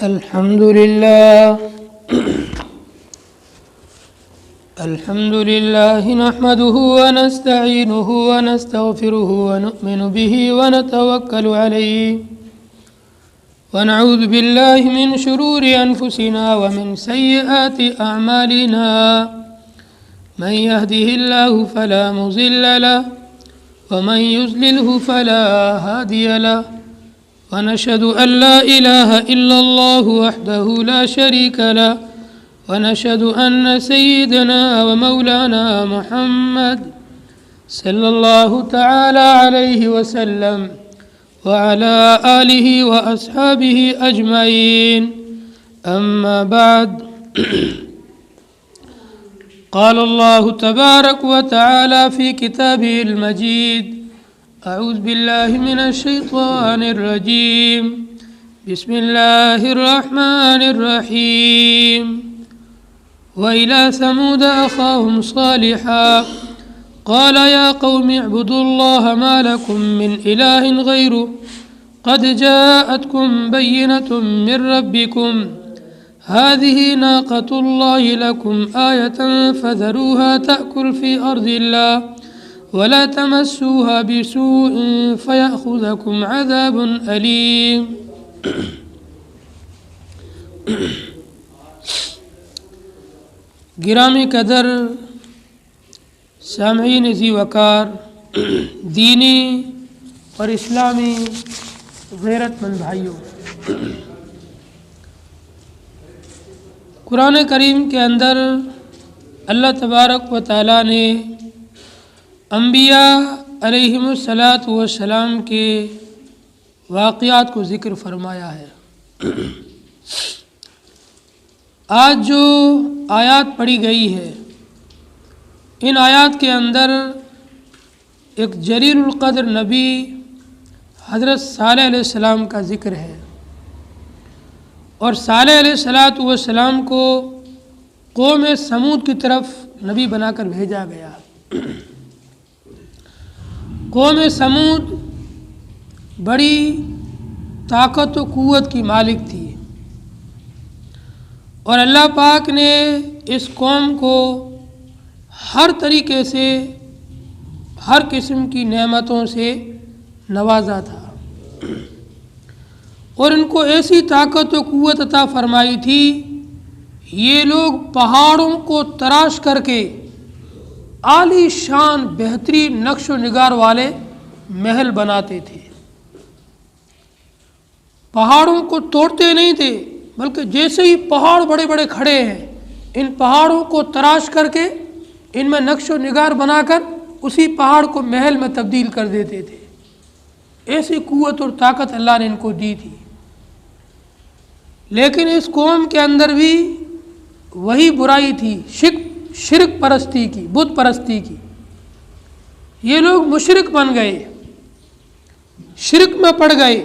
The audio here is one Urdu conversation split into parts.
الحمد لله نحمده ونستعينه ونستغفره ونؤمن به ونتوكل عليه ونعوذ بالله من شرور أنفسنا ومن سيئات أعمالنا من يهده الله فلا مضل له ومن يضلله فلا هادي له ونشهد أن لا إله إلا الله وحده لا شريك له ونشهد أن سيدنا ومولانا محمد صلى الله تعالى عليه وسلم وعلى آله وأصحابه أجمعين أما بعد قال الله تبارك وتعالى في كتابه المجيد أعوذ بالله من الشيطان الرجيم بسم الله الرحمن الرحيم وإلى ثمود أخاهم صالحا قال يا قوم اعبدوا الله ما لكم من إله غيره قد جاءتكم بينة من ربكم هذه ناقة الله لكم آية فذروها تأكل في أرض الله ولا تمسوها بسوء فيأخذكم عذاب أليم گرامی قدر سامعین ذی وقار، دینی اور اسلامی غیرت مند بھائیوں، قرآن کریم کے اندر اللہ تبارک و تعالیٰ نے انبیاء علیہم الصلاۃ والسلام کے واقعات کو ذکر فرمایا ہے۔ آج جو آیات پڑھی گئی ہے، ان آیات کے اندر ایک جلیل القدر نبی حضرت صالح علیہ السلام کا ذکر ہے، اور صالح علیہ السلام کو قوم سمود کی طرف نبی بنا کر بھیجا گیا۔ قوم سمود بڑی طاقت و قوت کی مالک تھی، اور اللہ پاک نے اس قوم کو ہر طریقے سے، ہر قسم کی نعمتوں سے نوازا تھا، اور ان کو ایسی طاقت و قوت عطا فرمائی تھی، یہ لوگ پہاڑوں کو تراش کر کے عالی شان بہترین نقش و نگار والے محل بناتے تھے۔ پہاڑوں کو توڑتے نہیں تھے، بلکہ جیسے ہی پہاڑ بڑے بڑے کھڑے ہیں، ان پہاڑوں کو تراش کر کے ان میں نقش و نگار بنا کر اسی پہاڑ کو محل میں تبدیل کر دیتے تھے۔ ایسی قوت اور طاقت اللہ نے ان کو دی تھی۔ لیکن اس قوم کے اندر بھی وہی برائی تھی، شرک پرستی کی، بت پرستی کی۔ یہ لوگ مشرک بن گئے، شرک میں پڑ گئے،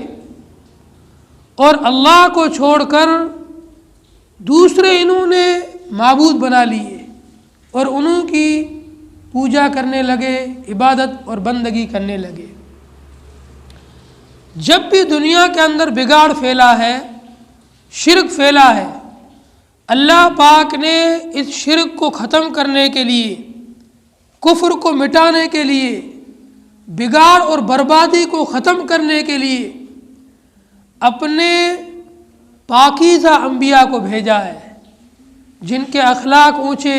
اور اللہ کو چھوڑ کر دوسرے انہوں نے معبود بنا لیے، اور انہوں کی پوجا کرنے لگے، عبادت اور بندگی کرنے لگے۔ جب بھی دنیا کے اندر بگاڑ پھیلا ہے، شرک پھیلا ہے، اللہ پاک نے اس شرک کو ختم کرنے کے لیے، کفر کو مٹانے کے لیے، بگاڑ اور بربادی کو ختم کرنے کے لیے اپنے پاکیزہ انبیاء کو بھیجا ہے، جن کے اخلاق اونچے،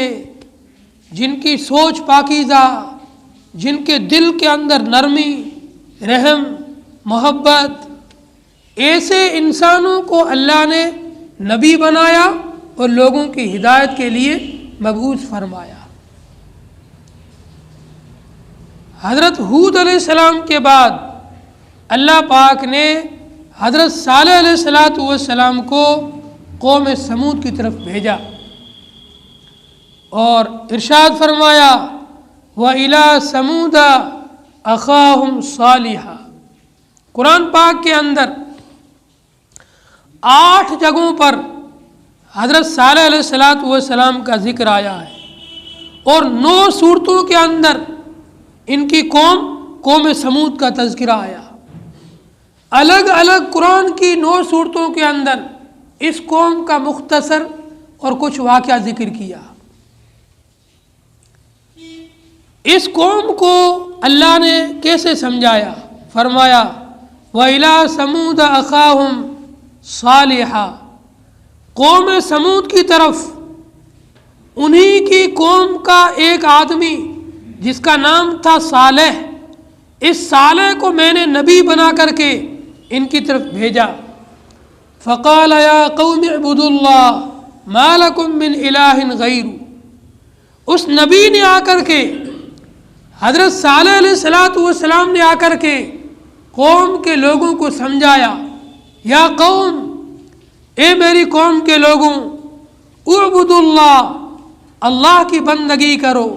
جن کی سوچ پاکیزہ، جن کے دل کے اندر نرمی، رحم، محبت، ایسے انسانوں کو اللہ نے نبی بنایا اور لوگوں کی ہدایت کے لیے مبعوث فرمایا۔ حضرت ہود علیہ السلام کے بعد اللہ پاک نے حضرت صالح علیہ السلام کو قوم سمود کی طرف بھیجا، اور ارشاد فرمایا وَإِلَى ثَمُودَ أَخَاهُمْ صَالِحًا۔ قرآن پاک کے اندر 8 جگہوں پر حضرت صالح علیہ السلام کا ذکر آیا ہے، اور 9 صورتوں کے اندر ان کی قوم سمود کا تذکرہ آیا۔ الگ الگ قرآن کی 9 صورتوں کے اندر اس قوم کا مختصر اور کچھ واقعہ ذکر کیا۔ اس قوم کو اللہ نے کیسے سمجھایا؟ فرمایا وَإِلَىٰ ثَمُودَ أَخَاهُمْ صَالِحًا، قوم سمود کی طرف انہی کی قوم کا ایک آدمی جس کا نام تھا صالح، اس صالح کو میں نے نبی بنا کر کے ان کی طرف بھیجا۔ فقال یا قوم اعبدوا اللہ ما لکم من الہ غیر، اس نبی نے آ کر کے، حضرت صالح علیہ السلام نے آ کر کے قوم کے لوگوں کو سمجھایا، یا قوم، اے میری قوم کے لوگوں، اعبدوا اللہ، اللہ کی بندگی کرو،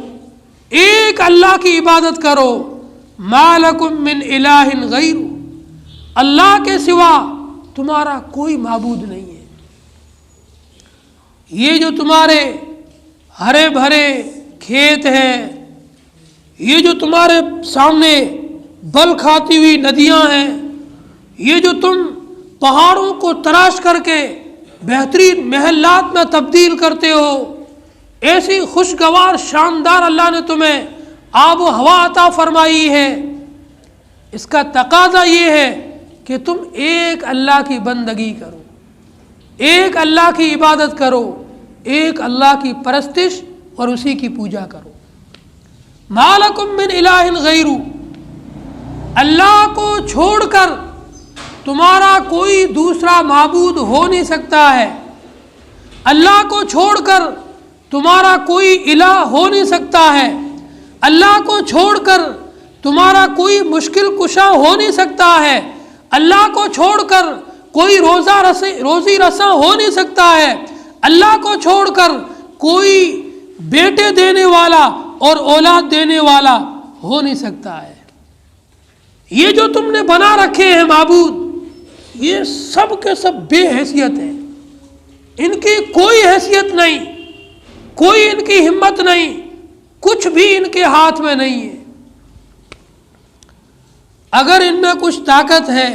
ایک اللہ کی عبادت کرو، ما لکم من الہ غیر، اللہ کے سوا تمہارا کوئی معبود نہیں ہے۔ یہ جو تمہارے ہرے بھرے کھیت ہیں، یہ جو تمہارے سامنے بل کھاتی ہوئی ندیاں ہیں، یہ جو تم پہاڑوں کو تراش کر کے بہترین محلات میں تبدیل کرتے ہو، ایسی خوشگوار شاندار اللہ نے تمہیں آب و ہوا عطا فرمائی ہے، اس کا تقاضا یہ ہے کہ تم ایک اللہ کی بندگی کرو، ایک اللہ کی عبادت کرو، ایک اللہ کی پرستش اور اسی کی پوجا کرو۔ ما لکم من الہ غیر، اللہ کو چھوڑ کر تمہارا کوئی دوسرا معبود ہو نہیں سکتا ہے، اللہ کو چھوڑ کر تمہارا کوئی الہ ہو نہیں سکتا ہے، اللہ کو چھوڑ کر تمہارا کوئی مشکل کشا ہو نہیں سکتا ہے، اللہ کو چھوڑ کر کوئی روزی رساں ہو نہیں سکتا ہے، اللہ کو چھوڑ کر کوئی بیٹے دینے والا اور اولاد دینے والا ہو نہیں سکتا ہے۔ یہ جو تم نے بنا رکھے ہیں معبود، یہ سب کے سب بے حیثیت ہیں، ان کی کوئی حیثیت نہیں، کوئی ان کی ہمت نہیں، کچھ بھی ان کے ہاتھ میں نہیں ہے۔ اگر ان میں کچھ طاقت ہے،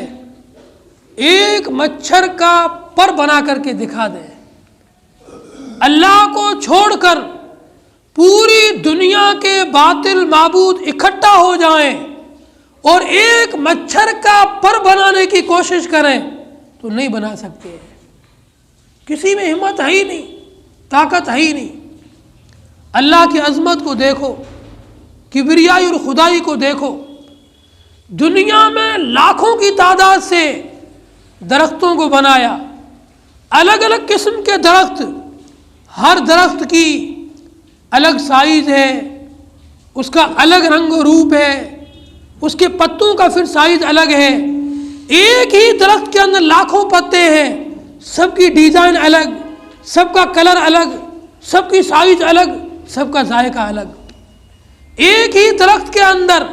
ایک مچھر کا پر بنا کر کے دکھا دیں، اللہ کو چھوڑ کر پوری دنیا کے باطل معبود اکٹھا ہو جائیں اور ایک مچھر کا پر بنانے کی کوشش کریں تو نہیں بنا سکتے ہیں، کسی میں ہمت ہے ہی نہیں، طاقت ہے ہی نہیں۔ اللہ کی عظمت کو دیکھو، کبریائی اور خدائی کو دیکھو، دنیا میں لاکھوں کی تعداد سے درختوں کو بنایا، الگ الگ قسم کے درخت، ہر درخت کی الگ سائز ہے، اس کا الگ رنگ و روپ ہے، اس کے پتوں کا پھر سائز الگ ہے، ایک ہی درخت کے اندر لاکھوں پتے ہیں، سب کی ڈیزائن الگ، سب کا کلر الگ، سب کی سائز الگ، سب کا ذائقہ الگ۔ ایک ہی درخت کے اندر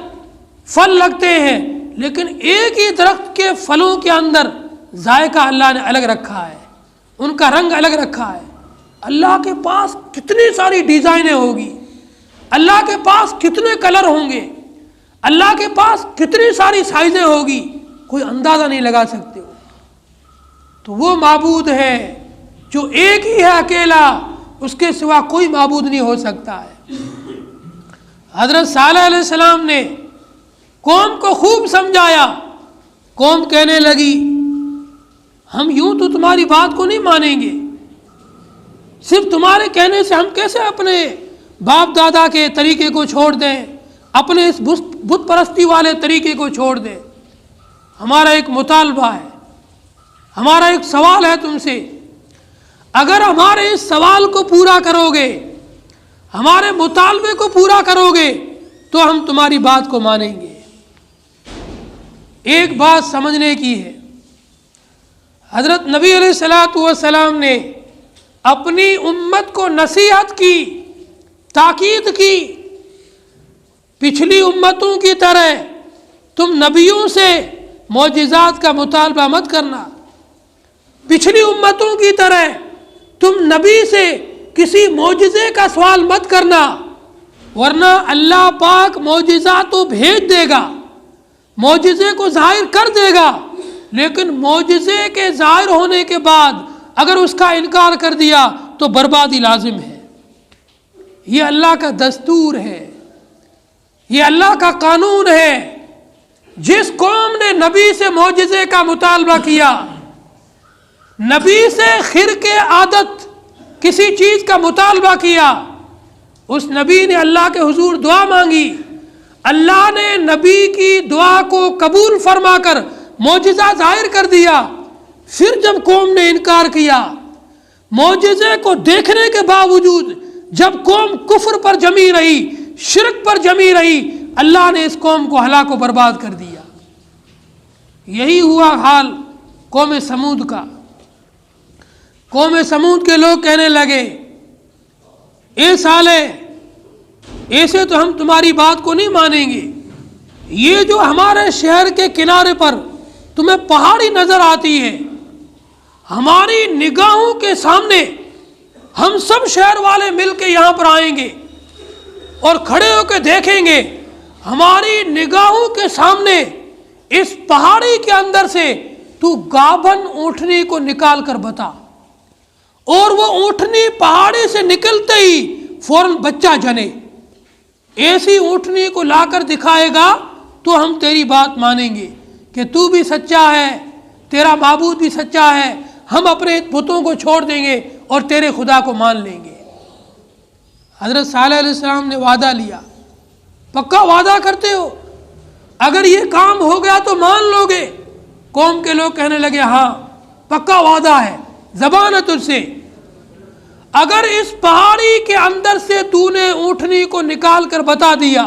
پھل لگتے ہیں، لیکن ایک ہی درخت کے پھلوں کے اندر ذائقہ اللہ نے الگ رکھا ہے، ان کا رنگ الگ رکھا ہے۔ اللہ کے پاس کتنی ساری ڈیزائنیں ہوگی، اللہ کے پاس کتنے کلر ہوں گے، اللہ کے پاس کتنی ساری سائزیں ہوگی، کوئی اندازہ نہیں لگا سکتے ہو۔ تو وہ معبود ہے جو ایک ہی ہے اکیلا، اس کے سوا کوئی معبود نہیں ہو سکتا ہے۔ حضرت صالح علیہ السلام نے قوم کو خوب سمجھایا، قوم کہنے لگی ہم یوں تو تمہاری بات کو نہیں مانیں گے، صرف تمہارے کہنے سے ہم کیسے اپنے باپ دادا کے طریقے کو چھوڑ دیں، اپنے اس بت پرستی والے طریقے کو چھوڑ دیں۔ ہمارا ایک مطالبہ ہے، ہمارا ایک سوال ہے تم سے، اگر ہمارے اس سوال کو پورا کرو گے، ہمارے مطالبے کو پورا کرو گے تو ہم تمہاری بات کو مانیں گے۔ ایک بات سمجھنے کی ہے، حضرت نبی علیہ السلام نے اپنی امت کو نصیحت کی، تاکید کی، پچھلی امتوں کی طرح تم نبیوں سے معجزات کا مطالبہ مت کرنا، پچھلی امتوں کی طرح تم نبی سے کسی معجزے کا سوال مت کرنا، ورنہ اللہ پاک معجزات تو بھیج دے گا، معجزے کو ظاہر کر دے گا، لیکن معجزے کے ظاہر ہونے کے بعد اگر اس کا انکار کر دیا تو بربادی لازم ہے۔ یہ اللہ کا دستور ہے، یہ اللہ کا قانون ہے۔ جس قوم نے نبی سے معجزے کا مطالبہ کیا، نبی سے خرق عادت کسی چیز کا مطالبہ کیا، اس نبی نے اللہ کے حضور دعا مانگی، اللہ نے نبی کی دعا کو قبول فرما کر معجزہ ظاہر کر دیا۔ پھر جب قوم نے انکار کیا، معجزے کو دیکھنے کے باوجود جب قوم کفر پر جمی رہی، شرک پر جمی رہی، اللہ نے اس قوم کو ہلاک و برباد کر دیا۔ یہی ہوا حال قوم سمود کا۔ قوم سمود کے لوگ کہنے لگے، اے سالے، ایسے تو ہم تمہاری بات کو نہیں مانیں گے۔ یہ جو ہمارے شہر کے کنارے پر تمہیں پہاڑی نظر آتی ہے، ہماری نگاہوں کے سامنے ہم سب شہر والے مل کے یہاں پر آئیں گے اور کھڑے ہو کے دیکھیں گے، ہماری نگاہوں کے سامنے اس پہاڑی کے اندر سے تو گابن اونٹنی کو نکال کر بتا، اور وہ اونٹنی پہاڑی سے نکلتے ہی فوراً بچہ جنے۔ ایسی اونٹنی کو لا کر دکھائے گا تو ہم تیری بات مانیں گے کہ تو بھی سچا ہے، تیرا معبود بھی سچا ہے، ہم اپنے بتوں کو چھوڑ دیں گے اور تیرے خدا کو مان لیں گے۔ حضرت صالح علیہ السلام نے وعدہ لیا، پکا وعدہ کرتے ہو؟ اگر یہ کام ہو گیا تو مان لو گے؟ قوم کے لوگ کہنے لگے، ہاں پکا وعدہ ہے، زبان ہے تجھ سے، اگر اس پہاڑی کے اندر سے تو نے اونٹنی کو نکال کر بتا دیا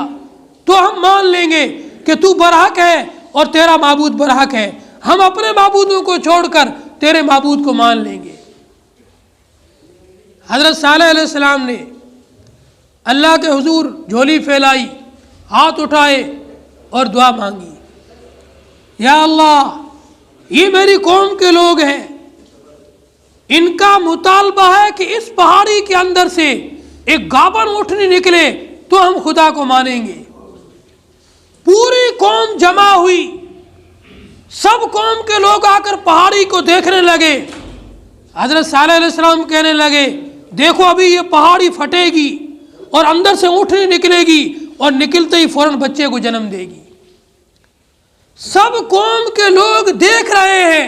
تو ہم مان لیں گے کہ تو برحق ہے اور تیرا معبود برحق ہے، ہم اپنے معبودوں کو چھوڑ کر تیرے معبود کو مان لیں گے۔ حضرت صالح علیہ السلام نے اللہ کے حضور جھولی پھیلائی، ہاتھ اٹھائے اور دعا مانگی، یا اللہ، یہ میری قوم کے لوگ ہیں، ان کا مطالبہ ہے کہ اس پہاڑی کے اندر سے ایک گابن اونٹنی نکلے تو ہم خدا کو مانیں گے۔ پوری قوم جمع ہوئی، سب قوم کے لوگ آ کر پہاڑی کو دیکھنے لگے۔ حضرت صالح علیہ السلام کہنے لگے، دیکھو ابھی یہ پہاڑی پھٹے گی اور اندر سے اونٹنی نکلے گی اور نکلتے ہی فوراً بچے کو جنم دے گی۔ سب قوم کے لوگ دیکھ رہے ہیں۔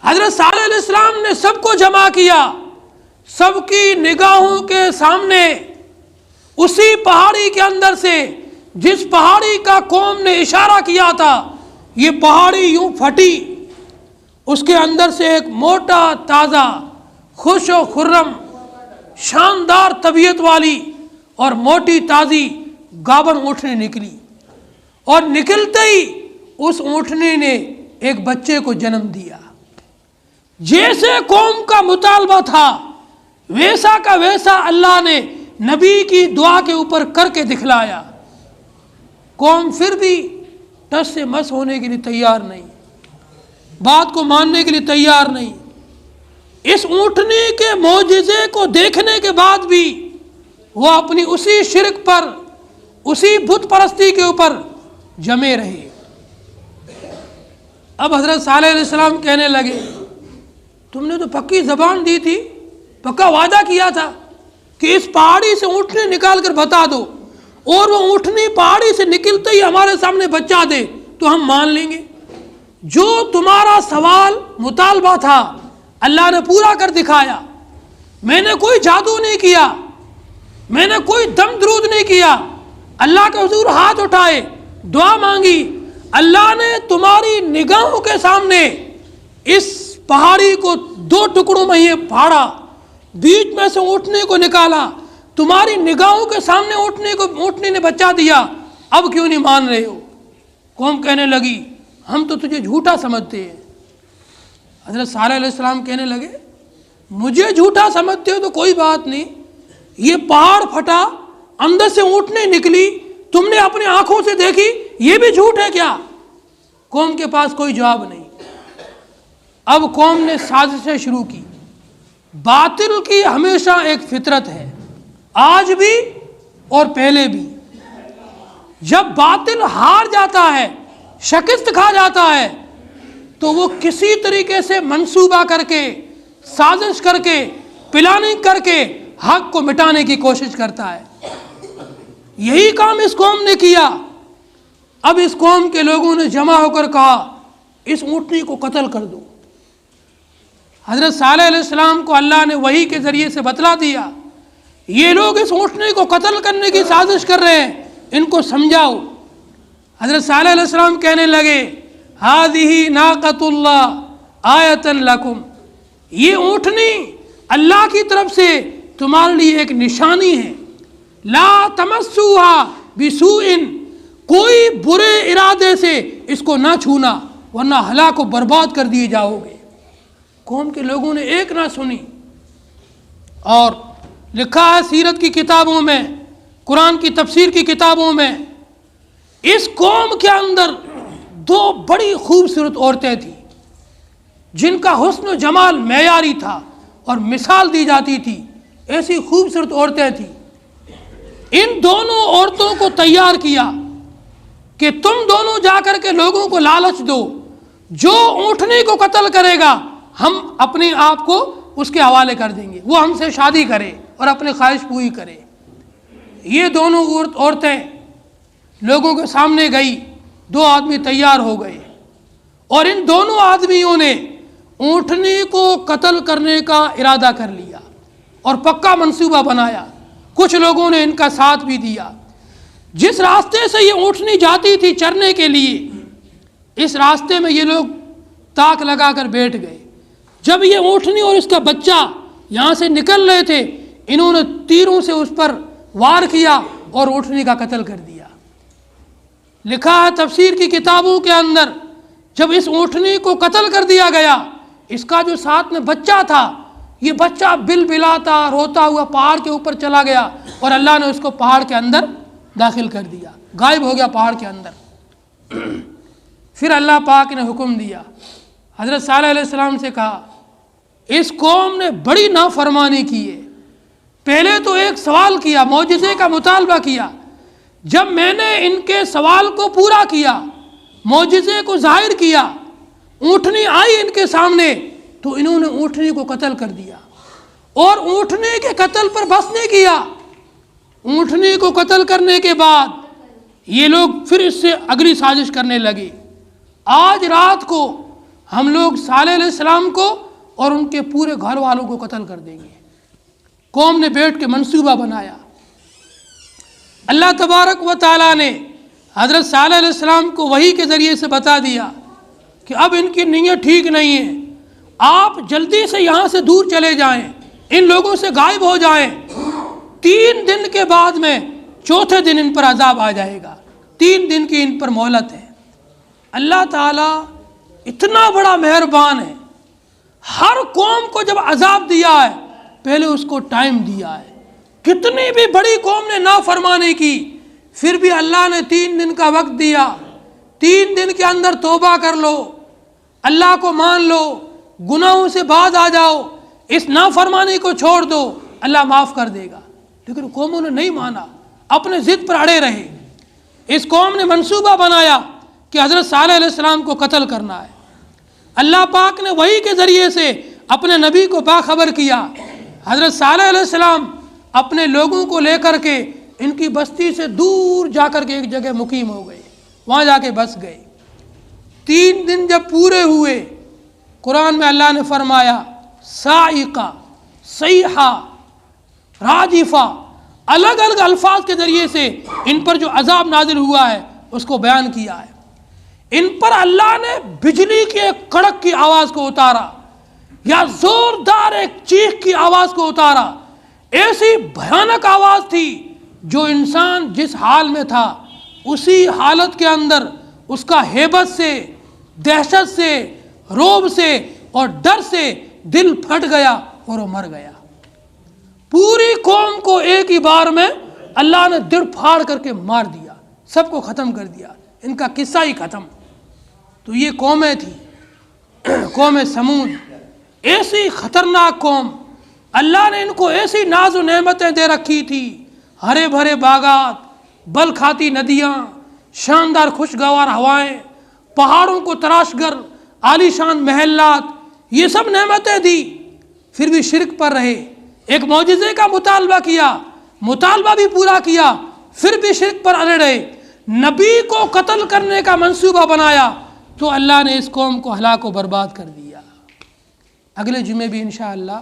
حضرت صالح علیہ السلام نے سب کو جمع کیا، سب کی نگاہوں کے سامنے اسی پہاڑی کے اندر سے جس پہاڑی کا قوم نے اشارہ کیا تھا، یہ پہاڑی یوں پھٹی، اس کے اندر سے ایک موٹا تازہ خوش و خرم شاندار طبیعت والی اور موٹی تازی گابن اونٹنی نکلی، اور نکلتے ہی اس اونٹنی نے ایک بچے کو جنم دیا۔ جیسے قوم کا مطالبہ تھا ویسا کا ویسا اللہ نے نبی کی دعا کے اوپر کر کے دکھلایا۔ قوم پھر بھی ٹس سے مس ہونے کے لیے تیار نہیں، بات کو ماننے کے لیے تیار نہیں۔ اس اونٹنی کے معجزے کو دیکھنے کے بعد بھی وہ اپنی اسی شرک پر، اسی بت پرستی کے اوپر جمے رہے۔ اب حضرت صالح علیہ السلام کہنے لگے، تم نے تو پکی زبان دی تھی، پکا وعدہ کیا تھا کہ اس پہاڑی سے اونٹنی نکال کر بتا دو، اور وہ اونٹنی پہاڑی سے نکلتے ہی ہمارے سامنے بچہ دے تو ہم مان لیں گے۔ جو تمہارا سوال مطالبہ تھا اللہ نے پورا کر دکھایا۔ میں نے کوئی جادو نہیں کیا، میں نے کوئی دم درود نہیں کیا، اللہ کے حضور ہاتھ اٹھائے، دعا مانگی، اللہ نے تمہاری نگاہوں کے سامنے اس پہاڑی کو دو ٹکڑوں میں یہ پھاڑا، بیچ میں سے اونٹنے کو نکالا، تمہاری نگاہوں کے سامنے اونٹنے نے بچہ دیا، اب کیوں نہیں مان رہے ہو؟ قوم کہنے لگی، ہم تو تجھے جھوٹا سمجھتے ہیں۔ حضرت صالح علیہ السلام کہنے لگے، مجھے جھوٹا سمجھتے ہو تو کوئی بات نہیں، یہ پہاڑ پھٹا، اندر سے اونٹنے نکلی، تم نے اپنی آنکھوں سے دیکھی، یہ بھی جھوٹ ہے کیا؟ قوم کے پاس کوئی جواب نہیں۔ اب قوم نے سازشیں شروع کی۔ باطل کی ہمیشہ ایک فطرت ہے، آج بھی اور پہلے بھی۔ جب باطل ہار جاتا ہے، شکست کھا جاتا ہے، تو وہ کسی طریقے سے منصوبہ کر کے سازش کر کے پلاننگ کر کے حق کو مٹانے کی کوشش کرتا ہے۔ یہی کام اس قوم نے کیا۔ اب اس قوم کے لوگوں نے جمع ہو کر کہا اس اونٹنی کو قتل کر دو۔ حضرت صالح علیہ السلام کو اللہ نے وحی کے ذریعے سے بتلا دیا یہ لوگ اس اونٹنی کو قتل کرنے کی سازش کر رہے ہیں، ان کو سمجھاؤ۔ حضرت صالح علیہ السلام کہنے لگے ہذہ ناقۃ اللہ آیۃ لکم، یہ اونٹنی اللہ کی طرف سے تمہارے لیے ایک نشانی ہے۔ لا تمسوها بسوء، کوئی برے ارادے سے اس کو نہ چھونا ورنہ ہلاک و برباد کر دیے جاؤ گے۔ قوم کے لوگوں نے ایک نہ سنی، اور لکھا ہے سیرت کی کتابوں میں، قرآن کی تفسیر کی کتابوں میں، اس قوم کے اندر دو بڑی خوبصورت عورتیں تھیں جن کا حسن و جمال معیاری تھا اور مثال دی جاتی تھی، ایسی خوبصورت عورتیں تھیں۔ ان دونوں عورتوں کو تیار کیا کہ تم دونوں جا کر کے لوگوں کو لالچ دو، جو اونٹنی کو قتل کرے گا ہم اپنے آپ کو اس کے حوالے کر دیں گے، وہ ہم سے شادی کرے اور اپنی خواہش پوری کرے۔ یہ دونوں عورتیں لوگوں کے سامنے گئی، دو آدمی تیار ہو گئے، اور ان دونوں آدمیوں نے اونٹنی کو قتل کرنے کا ارادہ کر لیا اور پکا منصوبہ بنایا۔ کچھ لوگوں نے ان کا ساتھ بھی دیا۔ جس راستے سے یہ اونٹنی جاتی تھی چرنے کے لیے، اس راستے میں یہ لوگ تاک لگا کر بیٹھ گئے۔ جب یہ اونٹنی اور اس کا بچہ یہاں سے نکل رہے تھے، انہوں نے تیروں سے اس پر وار کیا اور اونٹنی کا قتل کر دیا۔ لکھا ہے تفسیر کی کتابوں کے اندر، جب اس اونٹنی کو قتل کر دیا گیا، اس کا جو ساتھ میں بچہ تھا، یہ بچہ بل بلاتا روتا ہوا پہاڑ کے اوپر چلا گیا، اور اللہ نے اس کو پہاڑ کے اندر داخل کر دیا، غائب ہو گیا پہاڑ کے اندر۔ پھر اللہ پاک نے حکم دیا، حضرت صالح علیہ السلام سے کہا اس قوم نے بڑی نافرمانی کی ہے۔ پہلے تو ایک سوال کیا، معجزے کا مطالبہ کیا، جب میں نے ان کے سوال کو پورا کیا، معجزے کو ظاہر کیا، اونٹنی آئی ان کے سامنے، تو انہوں نے اونٹنی کو قتل کر دیا، اور اونٹنی کے قتل پر بس نہیں کیا۔ اونٹنی کو قتل کرنے کے بعد یہ لوگ پھر اس سے اگلی سازش کرنے لگے، آج رات کو ہم لوگ صالح علیہ السلام کو اور ان کے پورے گھر والوں کو قتل کر دیں گے۔ قوم نے بیٹھ کے منصوبہ بنایا۔ اللہ تبارک و تعالیٰ نے حضرت صالح علیہ السلام کو وحی کے ذریعے سے بتا دیا کہ اب ان کی نیت ٹھیک نہیں ہے، آپ جلدی سے یہاں سے دور چلے جائیں، ان لوگوں سے غائب ہو جائیں۔ 3 دن کے بعد میں چوتھے دن ان پر عذاب آ جائے گا، 3 دن کی ان پر مہلت ہے۔ اللہ تعالیٰ اتنا بڑا مہربان ہے، ہر قوم کو جب عذاب دیا ہے پہلے اس کو ٹائم دیا ہے۔ کتنی بھی بڑی قوم نے نافرمانی کی، پھر بھی اللہ نے 3 دن کا وقت دیا، 3 دن کے اندر توبہ کر لو، اللہ کو مان لو، گناہوں سے باز آ جاؤ، اس نافرمانی کو چھوڑ دو، اللہ معاف کر دے گا۔ لیکن قوموں نے نہیں مانا، اپنے ضد پر اڑے رہے۔ اس قوم نے منصوبہ بنایا کہ حضرت صالح علیہ السلام کو قتل کرنا ہے۔ اللہ پاک نے وحی کے ذریعے سے اپنے نبی کو باخبر کیا۔ حضرت صالح علیہ السلام اپنے لوگوں کو لے کر کے ان کی بستی سے دور جا کر کے ایک جگہ مقیم ہو گئے، وہاں جا کے بس گئے۔ 3 دن جب پورے ہوئے، قرآن میں اللہ نے فرمایا صاعقہ، صیحہ، راجفہ، الگ الگ الفاظ کے ذریعے سے ان پر جو عذاب نازل ہوا ہے اس کو بیان کیا ہے۔ ان پر اللہ نے بجلی کی ایک کڑک کی آواز کو اتارا، یا زوردار ایک چیخ کی آواز کو اتارا، ایسی بھیانک آواز تھی جو انسان جس حال میں تھا اسی حالت کے اندر اس کا ہیبت سے، دہشت سے، رعب سے اور ڈر سے دل پھٹ گیا اور وہ مر گیا۔ پوری قوم کو ایک ہی بار میں اللہ نے دل پھاڑ کر کے مار دیا، سب کو ختم کر دیا، ان کا قصہ ہی ختم۔ تو یہ قومیں تھیں، قوم سمود، ایسی خطرناک قوم۔ اللہ نے ان کو ایسی ناز و نعمتیں دے رکھی تھی، ہرے بھرے باغات، بل کھاتی ندیاں، شاندار خوشگوار ہوائیں، پہاڑوں کو تراش کر عالی شان محلات، یہ سب نعمتیں دی، پھر بھی شرک پر رہے، ایک معجزے کا مطالبہ کیا، مطالبہ بھی پورا کیا، پھر بھی شرک پر اڑے رہے، نبی کو قتل کرنے کا منصوبہ بنایا، تو اللہ نے اس قوم کو ہلاک و برباد کر دیا۔ اگلے جمعے بھی انشاءاللہ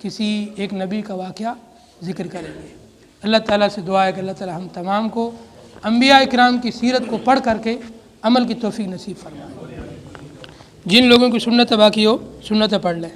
کسی ایک نبی کا واقعہ ذکر کریں گے۔ اللہ تعالیٰ سے دعا ہے کہ اللہ تعالیٰ ہم تمام کو انبیاء اکرام کی سیرت کو پڑھ کر کے عمل کی توفیق نصیب فرمائے۔ جن لوگوں کی سنت باقی ہو سنتیں پڑھ لیں۔